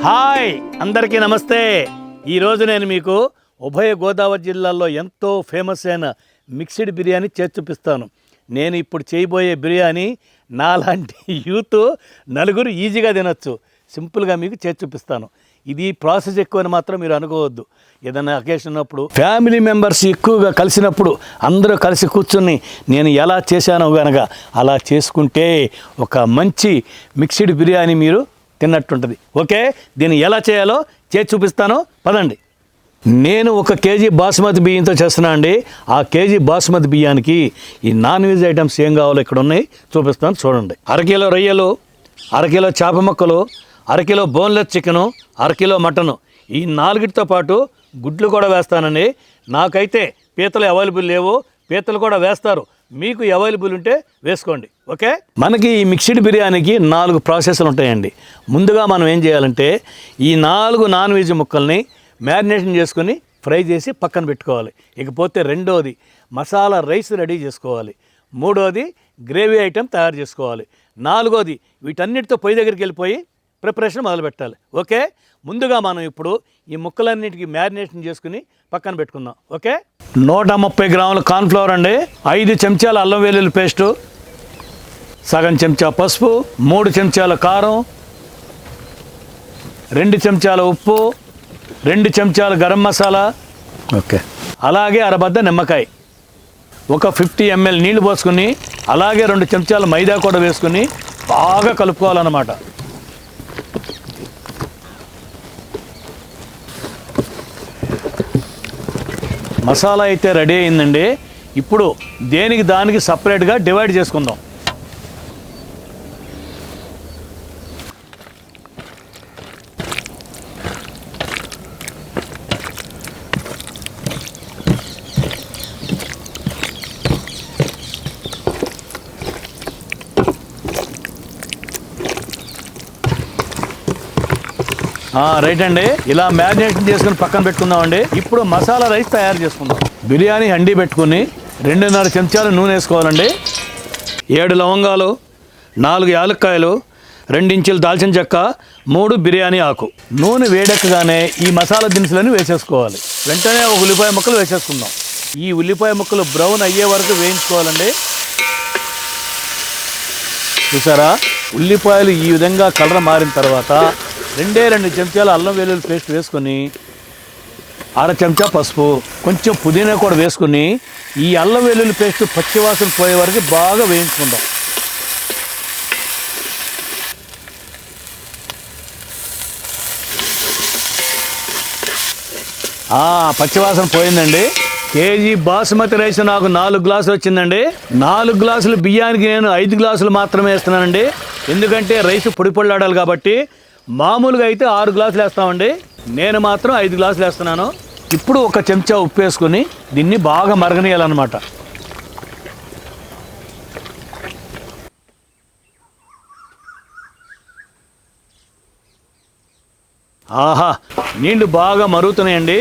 Hi అందరికీ నమస్తే. ఈరోజు నేను మీకు ఉభయ గోదావరి జిల్లాల్లో ఎంతో ఫేమస్ అయిన మిక్స్డ్ బిర్యానీ చేసి చూపిస్తాను. నేను ఇప్పుడు చేయబోయే బిర్యానీ నాలాంటి యూత్ నలుగురు ఈజీగా తినొచ్చు. సింపుల్గా మీకు చేసి చూపిస్తాను. ఇది ప్రాసెస్ ఎక్కువని మాత్రం మీరు అనుకోవద్దు. ఏదైనా అకేషన్ ఉన్నప్పుడు ఫ్యామిలీ మెంబర్స్ ఎక్కువగా కలిసినప్పుడు అందరూ కలిసి కూర్చొని నేను ఎలా చేశానో కనుక అలా చేసుకుంటే ఒక మంచి మిక్స్డ్ బిర్యానీ మీరు తిన్నట్టుంటుంది. ఓకే, దీన్ని ఎలా చేయాలో చేసి చూపిస్తాను, పదండి. నేను 1 కేజీ బాస్మతి బియ్యంతో చేస్తున్నా అండి. ఆ కేజీ బాస్మతి బియ్యానికి ఈ నాన్ వెజ్ ఐటమ్స్ ఏం కావాలో ఇక్కడ ఉన్నాయి, చూపిస్తాను చూడండి. 1 కిలో రొయ్యలు, 1 కిలో చేప ముక్కలు, 1 kilo boneless chicken, 1 kilo mutton. ఈ 4తో పాటు గుడ్లు కూడా వేస్తానండి. నాకైతే పీతలు అవైలబుల్ లేవు, పీతలు కూడా వేస్తారు. మీకు అవైలబుల్ ఉంటే వేసుకోండి. ఓకే, మనకి ఈ మిక్స్డ్ బిర్యానీకి 4 ప్రాసెస్లు ఉంటాయండి. ముందుగా మనం ఏం చేయాలంటే ఈ 4 నాన్ వెజ్ ముక్కల్ని మ్యారినేషన్ చేసుకొని ఫ్రై చేసి పక్కన పెట్టుకోవాలి. ఇకపోతే రెండోది మసాలా రైస్ రెడీ చేసుకోవాలి. మూడోది గ్రేవీ ఐటెం తయారు చేసుకోవాలి. 4వది వీటన్నిటితో పొయ్యి దగ్గరికి వెళ్ళిపోయి ప్రిపరేషన్ మొదలు పెట్టాలి. ఓకే, ముందుగా మనం ఇప్పుడు ఈ ముక్కలన్నిటికీ మ్యారినేషన్ చేసుకుని పక్కన పెట్టుకుందాం. ఓకే, 130 గ్రాముల కార్న్ఫ్లవర్ అండి, 5 చెంచాల అల్లం వెల్లుల్లి పేస్టు, సగం చెంచా పసుపు, 3 చెంచాల కారం, 2 చెంచాల ఉప్పు, 2 చెంచాల గరం మసాలా, ఓకే, అలాగే అరబద్ద నిమ్మకాయ, ఒక 50 ml నీళ్లు పోసుకుని అలాగే 2 చెంచాల మైదా కూడా వేసుకుని బాగా కలుపుకోవాలన్నమాట. మసాలా అయితే రెడీ అయిందండి. ఇప్పుడు దేనికి దానికి సపరేట్గా డివైడ్ చేసుకుందాం. రైట్ అండి, ఇలా మ్యారినేషన్ చేసుకుని పక్కన పెట్టుకుందామండి. ఇప్పుడు మసాలా రైస్ తయారు చేసుకుందాం. బిర్యానీ హండీ పెట్టుకుని 2.5 చెంచాలు నూనె వేసుకోవాలండి. 7 లవంగాలు, 4 యాలక్కాయలు, 2 ఇంచులు దాల్చిన చెక్క, 3 బిర్యానీ ఆకు. నూనె వేడెక్కగానే ఈ మసాలా దినుసులను వేసేసుకోవాలి. వెంటనే 1 ఉల్లిపాయ ముక్కలు వేసేసుకుందాం. ఈ ఉల్లిపాయ ముక్కలు బ్రౌన్ అయ్యే వరకు వేయించుకోవాలండి. చూసారా, ఉల్లిపాయలు ఈ విధంగా కలర్ మారిన తర్వాత 2 చెంచాల అల్లం వెల్లుల్లి పేస్ట్ వేసుకొని 1/2 చెంచా పసుపు, కొంచెం పుదీనా కూడా వేసుకుని ఈ అల్లం వెల్లుల్లి పేస్ట్ పచ్చివాసన పోయే వరకు బాగా వేయించుకుందాం. పచ్చివాసన పోయిందండి. కేజీ బాస్మతి రైస్ నాకు 4 గ్లాసులు వచ్చిందండి. 4 గ్లాసులు బియ్యానికి నేను 5 గ్లాసులు మాత్రమే వేస్తున్నానండి. ఎందుకంటే రైస్ పొడి పొడిలాడాలి కాబట్టి. మామూలుగా అయితే 6 గ్లాసులు వేస్తామండి, నేను మాత్రం 5 గ్లాసులు వేస్తున్నాను. ఇప్పుడు 1 చెంచా ఉప్పు వేసుకొని దీన్ని బాగా మరగనీయాలన్నమాట. ఆహా, నీళ్లు బాగా మరుగుతున్నాయండి.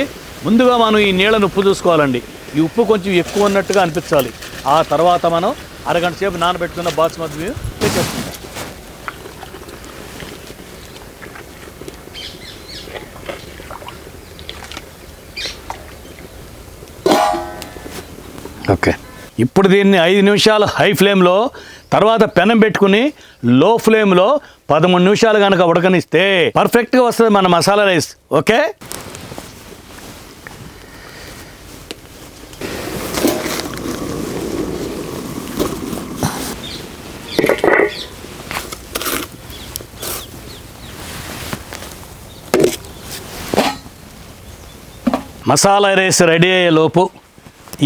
ముందుగా మనం ఈ నీళ్ళను ఉప్పు చూసుకోవాలండి. ఈ ఉప్పు కొంచెం ఎక్కువ ఉన్నట్టుగా అనిపించాలి. ఆ తర్వాత మనం అరగంట సేపు నానబెట్టుకున్న బాస్మతి బియ్యం వేసేసుకుంటాం. ఓకే, ఇప్పుడు దీన్ని 5 నిమిషాలు హై ఫ్లేమ్లో, తర్వాత పెనం పెట్టుకుని లో ఫ్లేమ్లో 13 నిమిషాలు కనుక ఉడకనిస్తే పర్ఫెక్ట్గా వస్తుంది మన masala rice. Okay, masala rice ready అయ్యే లోపు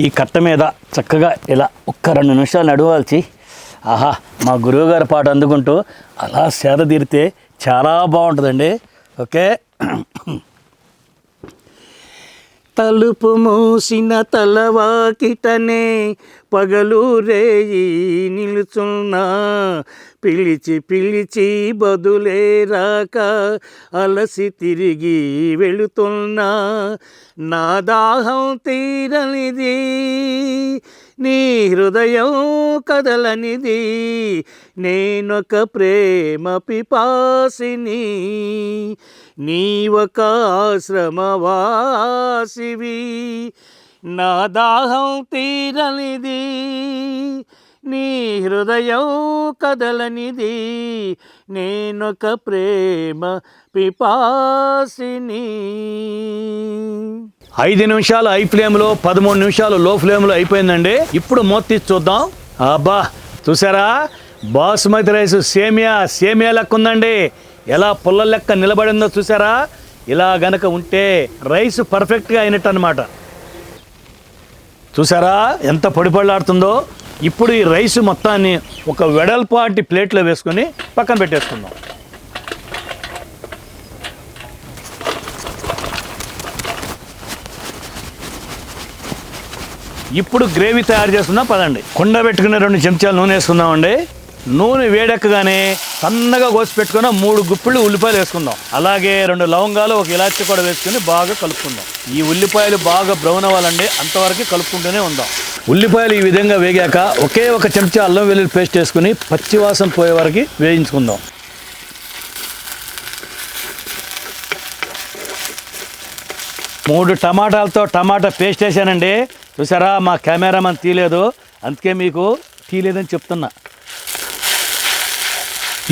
ఈ కట్ట మీద చక్కగా ఇలా 1-2 నిమిషాలు నడవాల్చి, ఆహా, మా గురువుగారి పాట అందుకుంటూ అలా సేద తీరితే చాలా బాగుంటుందండి. ఓకే, తలుపు మూసిన తలవాకిటనే పగలు రేయి నిలుచున్నా, పిలిచి పిలిచి బదులే రాక అలసి తిరిగి వెళుతున్నా, నా దాహం తీరనిది నీ హృదయం కదలనిది, నేనొక ప్రేమ పిపాసిని, నీవొక ఆశ్రమవాసివి, నా దాహం తీరనిది, నీ హృదయం కదలనిది, నేనొక ప్రేమ పిపాసిని. 5 నిమిషాలు హై ఫ్లేమ్లో, 13 నిమిషాలు లో ఫ్లేమ్లో అయిపోయిందండి. ఇప్పుడు మూత తీసి చూద్దాం. అబ్బా చూసారా, బాసుమతి రైస్ సేమియా లెక్క ఉందండి. ఎలా పుల్ల లెక్క నిలబడిందో చూసారా. ఇలా గనక ఉంటే రైస్ పర్ఫెక్ట్గా అయినట్టు అనమాట. చూసారా ఎంత పొడిపొడిలాడుతుందో. ఇప్పుడు ఈ రైస్ మొత్తాన్ని ఒక వెడల్పాటి ప్లేట్లో వేసుకొని పక్కన పెట్టేసుకుందాం. ఇప్పుడు గ్రేవీ తయారు చేసుకుందాం పదండి. కుండ పెట్టుకుని 2 చెంచాలు నూనె వేసుకుందామండి. నూనె వేడెక్కగానే సన్నగా కోసి పెట్టుకున్న 3 గుప్పిళ్ళు ఉల్లిపాయలు వేసుకుందాం. అలాగే 2 లవంగాలు, 1 ఇలాచి కూడా వేసుకుని బాగా కలుపుకుందాం. ఈ ఉల్లిపాయలు బాగా బ్రౌన్ అవ్వాలండి, అంతవరకు కలుపుకుంటూనే ఉందాం. ఉల్లిపాయలు ఈ విధంగా వేగాక ఒకే 1 చెంచా అల్లం వెల్లుల్లి పేస్ట్ వేసుకుని పచ్చివాసన పోయే వరకు వేయించుకుందాం. మూడు టమాటాలతో టమాటా పేస్ట్ వేసానండి. చూసారా, మా కెమెరామన్ తీయలేదు, అందుకే మీకు తీయలేదని చెప్తున్నా.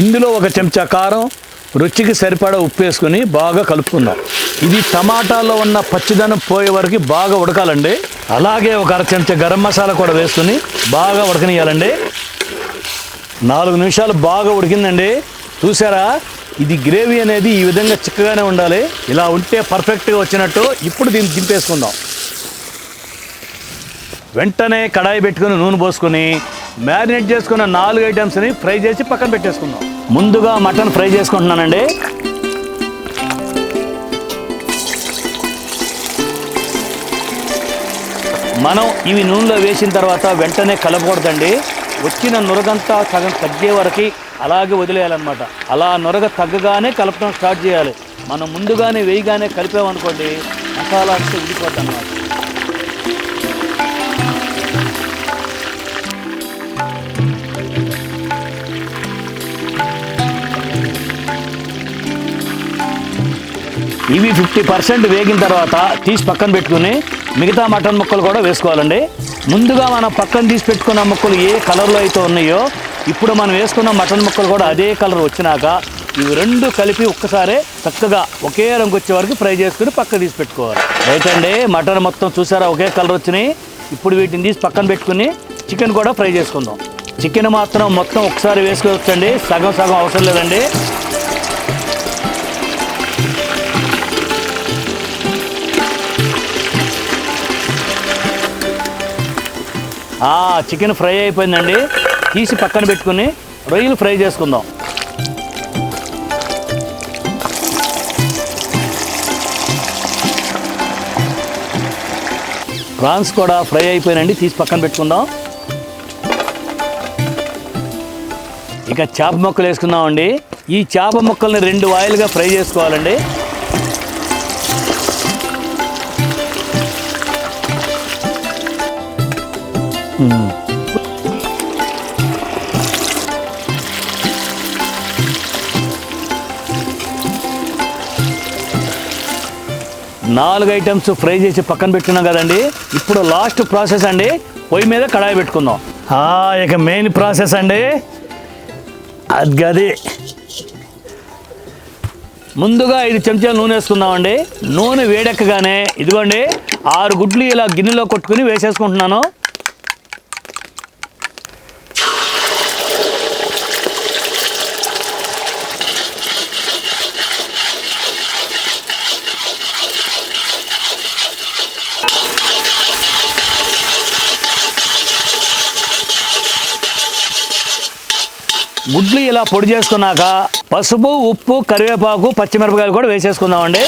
ఇందులో 1 చెంచా కారం, రుచికి సరిపడా ఉప్పు వేసుకొని బాగా కలుపుకుందాం. ఇది టమాటాలో ఉన్న పచ్చిదనం పోయే వరకు బాగా ఉడకాలండి. అలాగే 1 అర చెంచా గరం మసాలా కూడా వేసుకొని బాగా ఉడకనియాలండి. 4 నిమిషాలు బాగా ఉడికిందండి. చూసారా, ఇది గ్రేవీ అనేది ఈ విధంగా చిక్కగానే ఉండాలి. ఇలా ఉంటే పర్ఫెక్ట్గా వచ్చినట్టు. ఇప్పుడు దీన్ని దింపేసుకుందాం. వెంటనే కడాయి పెట్టుకుని నూనె పోసుకొని మ్యారినేట్ చేసుకున్న 4 ఐటమ్స్ని ఫ్రై చేసి పక్కన పెట్టేసుకుందాం. ముందుగా మటన్ ఫ్రై చేసుకుంటున్నానండి. మనం ఇవి నూనెలో వేసిన తర్వాత వెంటనే కలపకూడదండి. వచ్చిన నురగంతా సగం తగ్గే వరకు అలాగే వదిలేయాలన్నమాట. అలా నురగ తగ్గగానే కలపడం స్టార్ట్ చేయాలి. మనం ముందుగానే వేయగానే కలిపామనుకోండి, మసాలా అంతా ఉడిపోద్ది అన్నమాట. ఇవి 50% వేగిన తర్వాత తీసి పక్కన పెట్టుకుని మిగతా మటన్ ముక్కలు కూడా వేసుకోవాలండి. ముందుగా మనం పక్కన తీసి పెట్టుకున్న ముక్కలు ఏ కలర్లో అయితే ఉన్నాయో, ఇప్పుడు మనం వేసుకున్న మటన్ ముక్కలు కూడా అదే కలర్ వచ్చినాక ఇవి 2 కలిపి ఒక్కసారి చక్కగా ఒకే రంగు వచ్చే వరకు ఫ్రై చేసుకుని పక్కన తీసి పెట్టుకోవాలి. రైట్ అండి, మటన్ మొత్తం చూసారా ఒకే కలర్ వచ్చినాయి. ఇప్పుడు వీటిని తీసి పక్కన పెట్టుకుని చికెన్ కూడా ఫ్రై చేసుకుందాం. చికెన్ మాత్రం మొత్తం ఒకసారి వేసుకోవచ్చండి, సగం సగం అవసరం లేదండి. చికెన్ ఫ్రై అయిపోయిందండి. తీసి పక్కన పెట్టుకుని రొయ్యలు ఫ్రై చేసుకుందాం. ప్రాన్స్ కూడా ఫ్రై అయిపోయినండి, తీసి పక్కన పెట్టుకుందాం. ఇక చేప ముక్కలు వేసుకుందామండి. ఈ చేప ముక్కల్ని 2 వాయిలుగా ఫ్రై చేసుకోవాలండి. నాలుగు ఐటమ్స్ ఫ్రై చేసి పక్కన పెట్టుకున్నాం కదండి. ఇప్పుడు లాస్ట్ ప్రాసెస్ అండి, పొయ్యి మీద కడాయి పెట్టుకుందాం. ఇక మెయిన్ ప్రాసెస్ అండి, అది ముందుగా 5 చెంచాలు నూనె వేసుకుందామండి. నూనె వేడెక్కగానే ఇదిగోండి 6 గుడ్లు ఇలా గిన్నెలో కొట్టుకుని వేసేసుకుంటున్నాను. గుడ్లు ఇలా పొడి చేసుకున్నాక పసుపు, ఉప్పు, కరివేపాకు, పచ్చిమిరపకాయలు కూడా వేసేసుకుందామండి.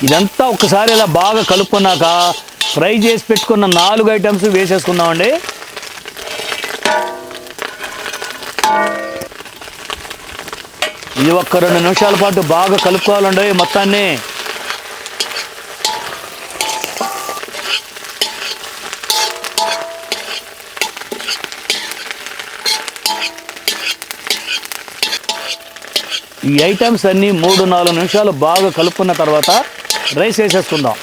ఇదంతా ఒకసారి ఇలా బాగా కలుపుకున్నాక ఫ్రై చేసి పెట్టుకున్న 4 ఐటమ్స్ వేసేసుకుందామండి. ఇది ఒక్క 2 నిమిషాల పాటు బాగా కలుపుకోవాలండి మొత్తాన్ని. ఈ ఐటమ్స్ అన్నీ 3-4 నిమిషాలు బాగా కలుపుకున్న తర్వాత రైస్ వేసేసుకుందాం.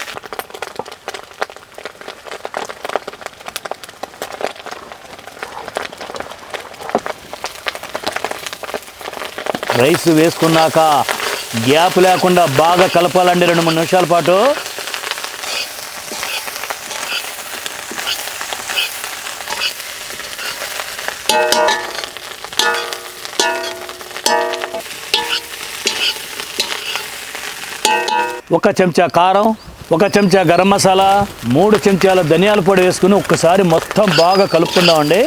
రైస్ వేసుకున్నాక గ్యాప్ లేకుండా బాగా కలపాలండి 2-3 నిమిషాల పాటు. ఒక చెంచా కారం, 1 చెంచా గరం మసాలా, 3 చెంచాల ధనియాల పొడి వేసుకుని ఒక్కసారి మొత్తం బాగా కలుపుకుందామండి.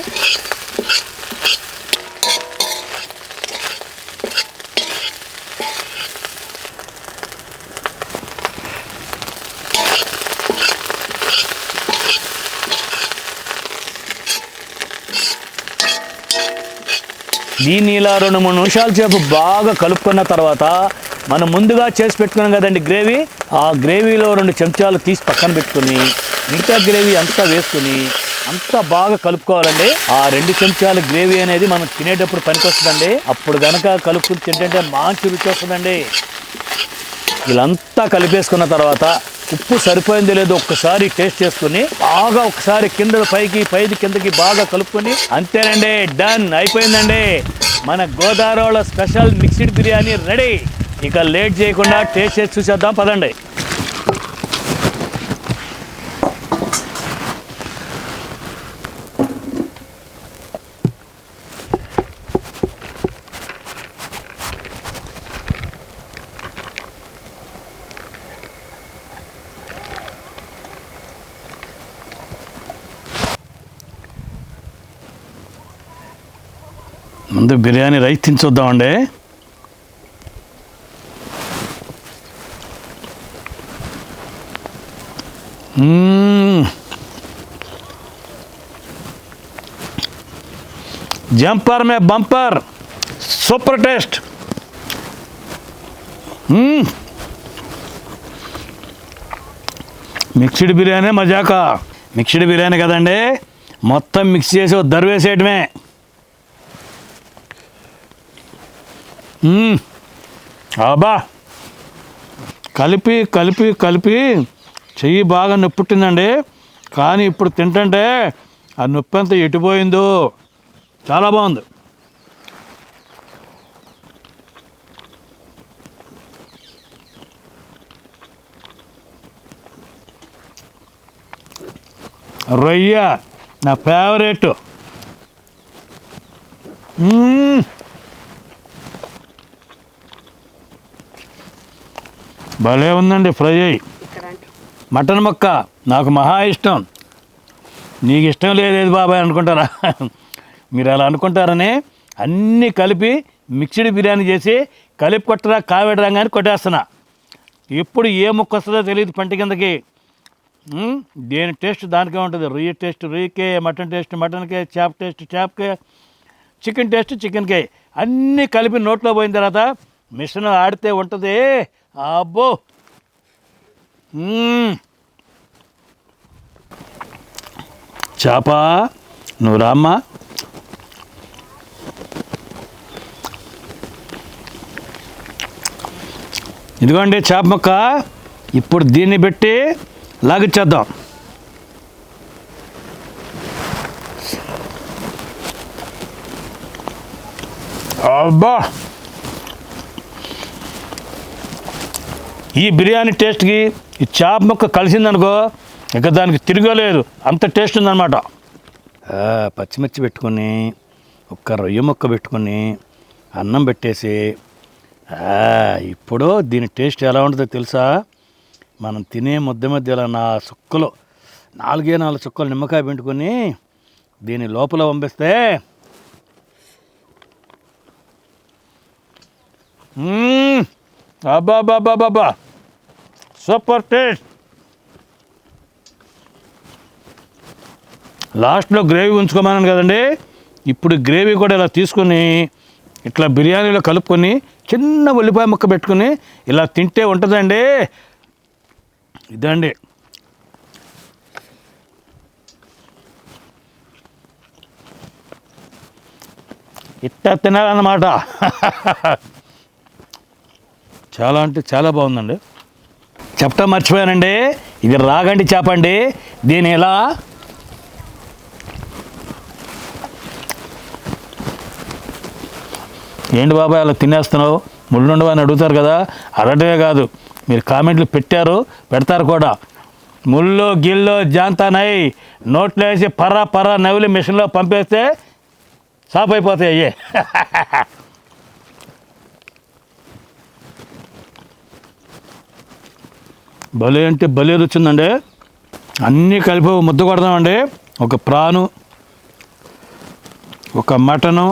దీన్ని ఇలా 2-3 నిమిషాల సేపు బాగా కలుపుకున్న తర్వాత మనం ముందుగా చేసి పెట్టుకున్నాం కదండి గ్రేవీ, ఆ గ్రేవీలో 2 చెంచాలు తీసి పక్కన పెట్టుకుని మిగతా గ్రేవీ అంతా వేసుకుని అంతా బాగా కలుపుకోవాలండి. ఆ 2 చెంచాల గ్రేవీ అనేది మనం తినేటప్పుడు పనికొస్తుందండి. అప్పుడు కనుక కలుపుకుని తింటే మంచి రుచి వస్తుందండి. వీళ్ళంతా కలిపేసుకున్న తర్వాత ఉప్పు సరిపోయిందో లేదో ఒక్కసారి టేస్ట్ చేసుకుని బాగా ఒకసారి కింద పైకి కిందకి బాగా కలుపుకొని అంతేనండి, డన్ అయిపోయిందండి. మన గోదావరిలో స్పెషల్ మిక్స్డ్ బిర్యానీ రెడీ. ఇక లేట్ చేయకుండా టేస్ట్ చేసి చూసేద్దాం పదండి. ముందు బిర్యానీ రైస్ తిని చూద్దామండి. जंपर में bumper, super taste. Mixed biryani మజాకా. మిక్స్డ్ బిర్యానీ కదండి, మొత్తం మిక్స్ చేసి దర్వేసేయటమే. అబ్బా కలిపి కలిపి కలిపి చెయ్యి బాగా నొప్పి పుట్టిందండి. కానీ ఇప్పుడు తింటుంటే ఆ నొప్పి అంతా ఎటుపోయిందో. చాలా బాగుంది. రొయ్య నా ఫేవరెట్. భలే ఉందండి ఫ్రై అయ్యి. మటన్ ముక్క నాకు మహా ఇష్టం. నీకు ఇష్టం లేదు బాబాయ్ అనుకుంటారా? మీరు అలా అనుకుంటారని అన్నీ కలిపి మిక్స్డ్ బిర్యానీ చేసి కలిపి కొట్టరా కావేడరా కానీ కొట్టేస్తున్నా. ఎప్పుడు ఏ ముక్క వస్తుందో తెలియదు పంటి కిందకి. దేని టేస్ట్ దానికే ఉంటుంది. రొయ్య టేస్ట్ రొయ్యకే, మటన్ టేస్ట్ మటన్కే, చేప టేస్ట్ చేపకే, చికెన్ టేస్ట్ చికెన్కే. అన్నీ కలిపి నోట్లో పోయిన తర్వాత మిషన్ ఆడితే ఉంటుంది. అబ్బో చేప నువ్వు రామ్మా. ఇదిగోండి చేప ముక్క. ఇప్పుడు దీన్ని పెట్టి లాగిచ్చేద్దాం. అబ్బా ఈ బిర్యానీ టేస్ట్కి ఈ చేప ముక్క కలిసిందనుకో ఇక దానికి తిరగలేదు, అంత టేస్ట్ ఉందన్నమాట. పచ్చిమిర్చి పెట్టుకొని ఒక్క రొయ్య ముక్క పెట్టుకొని అన్నం పెట్టేసి ఇప్పుడు దీని టేస్ట్ ఎలా ఉంటుందో తెలుసా? మనం తినే ముద్ద మధ్యలో 4 చుక్కలు నిమ్మకాయ పెట్టుకొని దీని లోపల పంపిస్తే అబ్బా సూపర్ టేస్ట్. లాస్ట్లో గ్రేవీ ఉంచుకోమన్నాను కదండి. ఇప్పుడు గ్రేవీ కూడా ఇలా తీసుకొని ఇట్లా బిర్యానీలో కలుపుకొని చిన్న ఉల్లిపాయ ముక్క పెట్టుకొని ఇలా తింటే ఉంటుందండి. ఇదండి ఇట్లా తినాలన్నమాట. చాలా అంటే చాలా బాగుందండి. చెప్పటం మర్చిపోయానండి, ఇది రాగండి చేప అండి. దీని ఎలా ఏంటి బాబాయ్ అలా తినేస్తున్నావు, ముళ్ళుండవు అని అడుగుతారు కదా. అడగటమే కాదు, మీరు కామెంట్లు పెట్టారు, పెడతారు కూడా. ముళ్ళు గిళ్ళు జాంతానై నోట్లో వేసి పర్ర నవ్వులు మిషన్లో పంపేస్తే సాఫ్ అయిపోతాయి అయ్యే. భలే అంటే భలే రుచిందండి. అన్నీ కలిపి ముద్ద కొడదామండి. ఒక ప్రాను, ఒక మటను,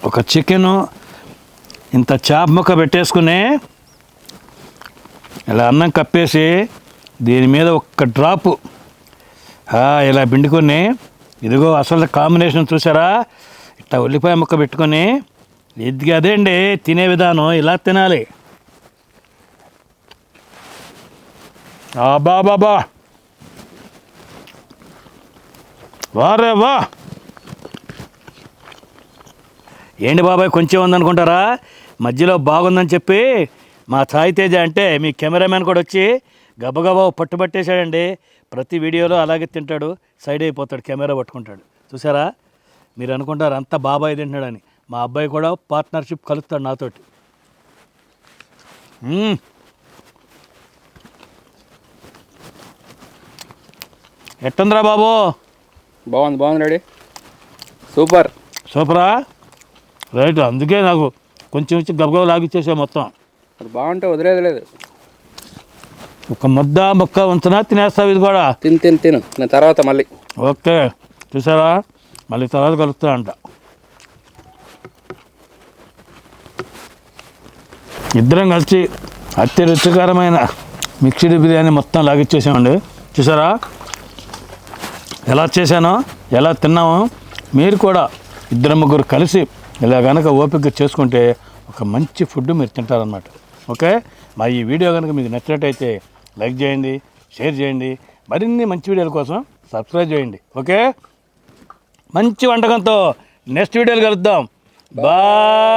ఒక చికెను, ఇంత చేప ముక్క పెట్టేసుకుని ఇలా అన్నం కప్పేసి దీని మీద ఒక్క డ్రాపు ఇలా పిండుకొని, ఇదిగో అసలు కాంబినేషన్ చూసారా, ఇట్లా ఉల్లిపాయ ముక్క పెట్టుకొని, ఇది అదే అండి తినే విధానం, ఇలా తినాలి. బాబా వారే వా. ఏంటి బాబాయ్ కొంచెం ఉందనుకుంటారా, మధ్యలో బాగుందని చెప్పి మా సాయి తేజ అంటే మీ కెమెరామ్యాన్ కూడా వచ్చి గబగబా పట్టుబట్టేశాడండి. ప్రతి వీడియోలో అలాగే తింటాడు, సైడ్ అయిపోతాడు, కెమెరా పట్టుకుంటాడు. చూసారా, మీరు అనుకుంటారు అంత బాబాయ్ తింటున్నాడని. మా అబ్బాయి కూడా పార్ట్నర్షిప్ కలుస్తాడు నాతోటి. ఎట్టుందిరా బాబు? బాగుంది రెడీ, సూపరా, రైట్. అందుకే నాకు కొంచెం ఇచ్చి గబగబ లాగిచ్చేసా మొత్తం. అది బాగుంటే వదిలేదు లేదు. ఒక ముద్ద ముక్క ఉంచునా తినేస్తావు ఇది కూడా. తిను నేను తర్వాత మళ్ళీ. ఓకే, చూసారా, మళ్ళీ తర్వాత కలుస్తా అంట. ఇద్దరం కలిసి అతి రుచికరమైన మిక్స్డ్ బిర్యానీ మొత్తం లాగిచ్చేసామండి. చూసారా ఎలా చేశానో, ఎలా తిన్నామో. మీరు కూడా ఇద్దరు ముగ్గురు కలిసి ఇలా కనుక ఓపిక చేసుకుంటే ఒక మంచి ఫుడ్ మీరు తింటారనమాట. ఓకే, మా ఈ వీడియో కనుక మీకు నచ్చినట్టయితే లైక్ చేయండి, షేర్ చేయండి. మరిన్ని మంచి వీడియోల కోసం సబ్స్క్రైబ్ చేయండి. ఓకే, మంచి వంటకంతో నెక్స్ట్ వీడియోలు కలుద్దాం. బాయ్.